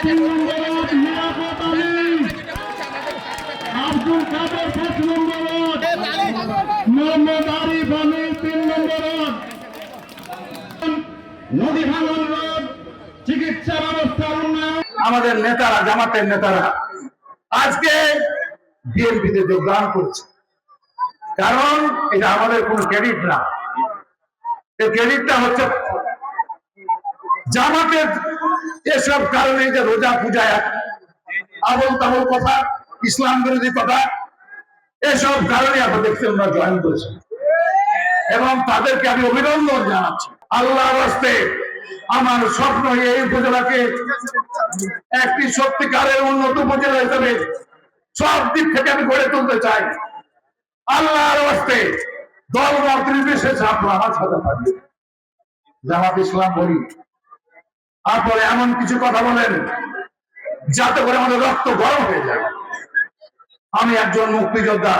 3 নম্বর word Liaquat Ali, Abdul কাদের 5 নম্বর word, Mohammad Arif আমির 3 নম্বর word, নদী ভাঙন road চিকিৎসা ব্যবস্থার উন্নয়ন। আমাদের নেতারা, জামাতের নেতারা আজকে বিএনপিতে যোগদান করছে, কারণ এটা আমাদের কোনো ক্রেডিট না, এই ক্রেডিটটা হচ্ছে জামাতের। এসব কারণে যে রোজা পূজায় আবল তাবল কথা, ইসলাম বিরোধী কথা, এসব কারণে আমরা দেখছি আমরা জয়েন করেছি এবং তাদেরকে আমি অভিনন্দন জানাচ্ছি। আল্লাহর রাস্তে আমার স্বপ্ন এই উপজেলাকে একটি সত্যিকারের উন্নত উপজেলা হিসেবে সব দিক থেকে আমি গড়ে তুলতে চাই। আল্লাহর রাস্তে দল মত নির্বিশেষে আপনারা আমার সাথে থাকবেন। জামাত ইসলাম বলি, তারপরে এমন কিছু কথা বলেন যাতে করে আমাদের রক্ত গরম হয়ে যায়। আমি একজন মুক্তিযোদ্ধা,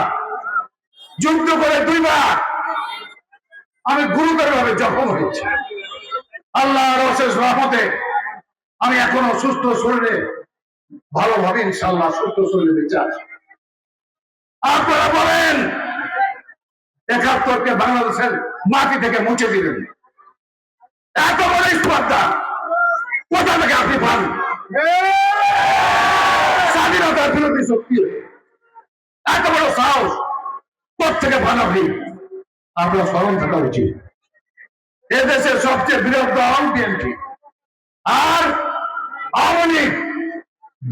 যুদ্ধ করে 2 বার আমি গুরুতর ভাবে জখম হয়েছি। আল্লাহর অশেষ রহমতে আমি এখনো সুস্থ শরীরে, ভালোভাবে ইনশাআল্লাহ সুস্থ শরীরে বেঁচে আছি। আপনারা বলেন 71কে বাংলাদেশের মাটি থেকে মুছে দিলেন, এত বড় স্পর্ধা কোথা থেকে আপনি পান? স্বাধীনতার বিরোধী শক্তি এত বড় সাহস কোথেকে পান আপনি? আপনার স্মরণ থাকা উচিত। এদেশের সবচেয়ে বৃহৎ দল বিএনপি আর আওয়ামী লীগ,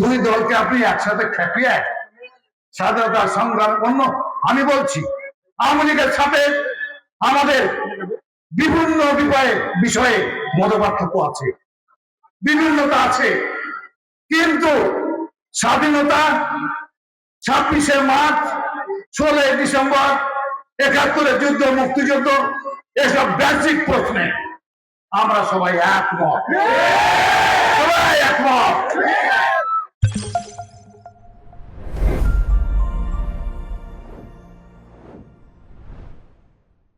2 দলকে আপনি একসাথে খেপিয়ে স্বাধীনতার সংগ্রাম অন্য। আমি বলছি আওয়ামী লীগের সাথে আমাদের বিভিন্ন বিষয়ে মতপার্থক্য আছে, বিভিন্নতা আছে, কিন্তু স্বাধীনতা 26শে মার্চ, 16ই ডিসেম্বর, 71-এর যুদ্ধ, মুক্তিযুদ্ধ, এসব বেসিক প্রশ্নে আমরা সবাই একমত, সবাই একমত।